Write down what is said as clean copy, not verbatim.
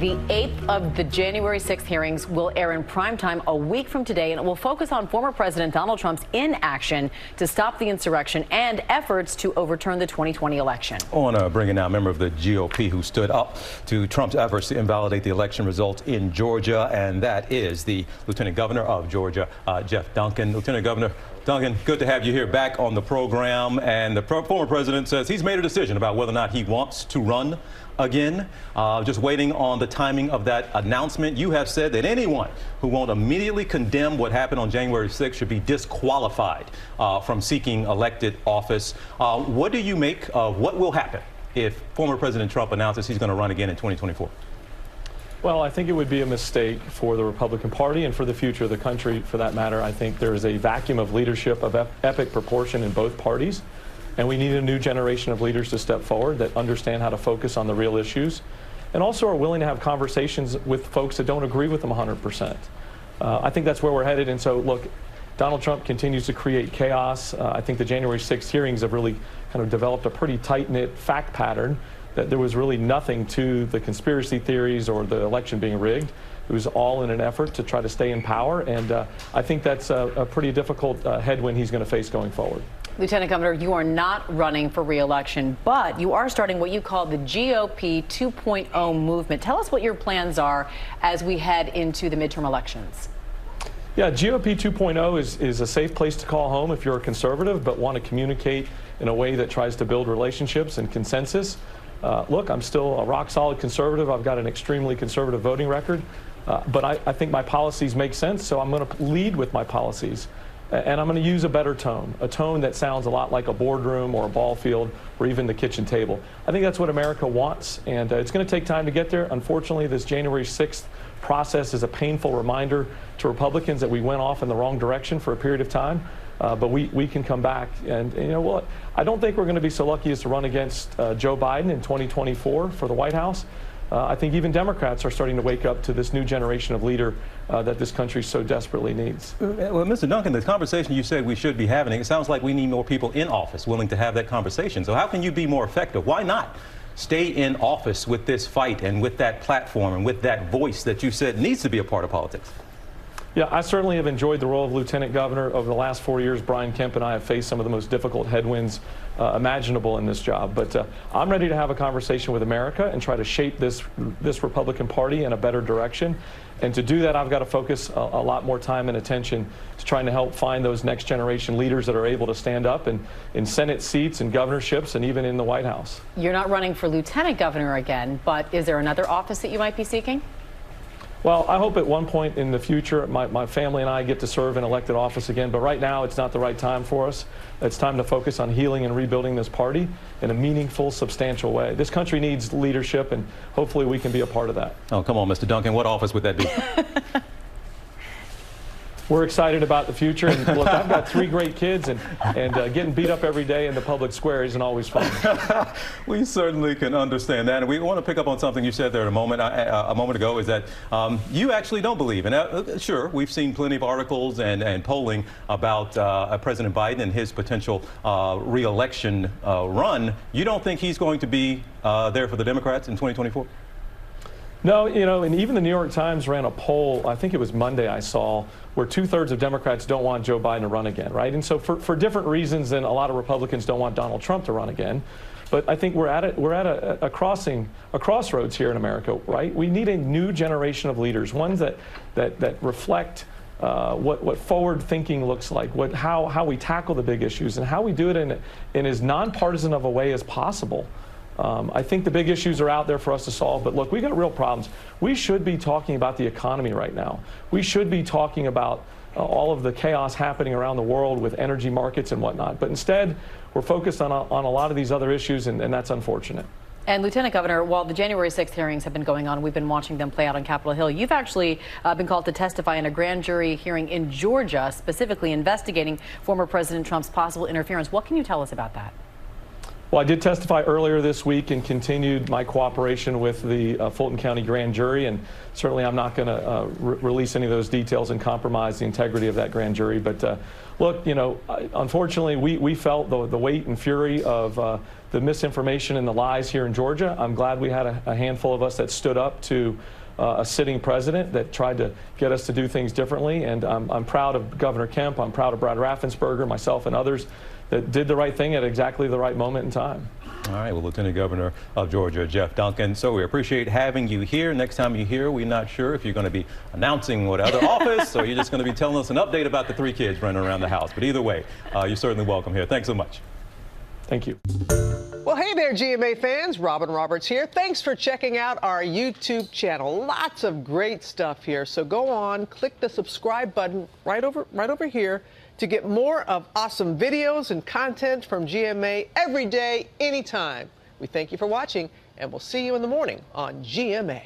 The 8th of the January 6th hearings will air in primetime a week from today, and it will focus on former President Donald Trump's inaction to stop the insurrection and efforts to overturn the 2020 election. I want to bring in now a member of the GOP who stood up to Trump's efforts to invalidate the election results in Georgia, and that is the Lieutenant Governor of Georgia, Geoff Duncan. Lieutenant Governor Duncan, good to have you here back on the program. And the former president says he's made a decision about whether or not he wants to run again. Just waiting on the timing of that announcement. You have said that anyone who won't immediately condemn what happened on January 6th should be disqualified from seeking elected office. What do you make of what will happen if former President Trump announces he's going to run again in 2024? Well, I think it would be a mistake for the Republican Party and for the future of the country, for that matter. I think there is a vacuum of leadership of epic proportion in both parties, and we need a new generation of leaders to step forward that understand how to focus on the real issues and also are willing to have conversations with folks that don't agree with them 100%. I think that's where we're headed. And so, look, Donald Trump continues to create chaos. I think the January 6th hearings have really kind of developed a pretty tight-knit fact pattern that there was really nothing to the conspiracy theories or the election being rigged. It was all in an effort to try to stay in power, and I think that's a pretty difficult headwind he's going to face going forward. Lieutenant Governor, you are not running for re-election, but you are starting what you call the GOP 2.0 movement. Tell us what your plans are as we head into the midterm elections. Yeah, GOP 2.0 is a safe place to call home if you're a conservative but want to communicate in a way that tries to build relationships and consensus. Look, I'm still a rock-solid conservative. I've got an extremely conservative voting record, but I think my policies make sense, so I'm going to lead with my policies. And I'm going to use a better tone, a tone that sounds a lot like a boardroom or a ball field or even the kitchen table. I think that's what America wants, and it's going to take time to get there. Unfortunately, this January 6th process is a painful reminder to Republicans that we went off in the wrong direction for a period of time. But we can come back. And you know what? I don't think we're going to be so lucky as to run against Joe Biden in 2024 for the White House. I think even Democrats are starting to wake up to this new generation of leader that this country so desperately needs. Well, Mr. Duncan, the conversation you said we should be having, it sounds like we need more people in office willing to have that conversation. So how can you be more effective? Why not stay in office with this fight and with that platform and with that voice that you said needs to be a part of politics? Yeah, I certainly have enjoyed the role of Lieutenant Governor. Over the last 4 years, Brian Kemp and I have faced some of the most difficult headwinds imaginable in this job. But I'm ready to have a conversation with America and try to shape this Republican Party in a better direction. And to do that, I've got to focus a lot more time and attention to trying to help find those next generation leaders that are able to stand up in Senate seats and governorships and even in the White House. You're not running for Lieutenant Governor again, but is there another office that you might be seeking? Well, I hope at one point in the future my family and I get to serve in elected office again, but right now it's not the right time for us. It's time to focus on healing and rebuilding this party in a meaningful, substantial way. This country needs leadership, and hopefully we can be a part of that. Oh, come on, Mr. Duncan. What office would that be? We're excited about the future, and look, I've got 3 great kids, and getting beat up every day in the public square isn't always fun. We certainly can understand that, and we want to pick up on something you said there a moment ago, is that you actually don't believe, and sure, we've seen plenty of articles and polling about President Biden and his potential re-election run. You don't think he's going to be there for the Democrats in 2024? No, you know, and even the New York Times ran a poll, I think it was Monday I saw, where 2/3 of Democrats don't want Joe Biden to run again, right? And so for different reasons than a lot of Republicans don't want Donald Trump to run again. But I think we're at a crossroads here in America, right? We need a new generation of leaders, ones that reflect what forward thinking looks like, how we tackle the big issues, and how we do it in as nonpartisan of a way as possible. I think the big issues are out there for us to solve, but look, we got real problems. We should be talking about the economy right now. We should be talking about all of the chaos happening around the world with energy markets and whatnot. But instead, we're focused on a lot of these other issues, and that's unfortunate. And Lieutenant Governor, while the January 6th hearings have been going on, we've been watching them play out on Capitol Hill. You've actually been called to testify in a grand jury hearing in Georgia, specifically investigating former President Trump's possible interference. What can you tell us about that? Well, I did testify earlier this week and continued my cooperation with the Fulton County grand jury, and certainly I'm not going to release any of those details and compromise the integrity of that grand jury. But look, you know, unfortunately, we felt the weight and fury of the misinformation and the lies here in Georgia. I'm glad we had a handful of us that stood up to a sitting president that tried to get us to do things differently, and I'm proud of Governor Kemp. I'm proud of Brad Raffensperger, myself, and others that did the right thing at exactly the right moment in time. All right, well, Lieutenant Governor of Georgia, Geoff Duncan, so we appreciate having you here. Next time you're here, we're not sure if you're going to be announcing what other office or you're just going to be telling us an update about the 3 kids running around the house. But either way, you're certainly welcome here. Thanks so much. Thank you. Well, hey there, GMA fans. Robin Roberts here. Thanks for checking out our YouTube channel. Lots of great stuff here. So go on, click the subscribe button right over here to get more of awesome videos and content from GMA every day, anytime. We thank you for watching, and we'll see you in the morning on GMA.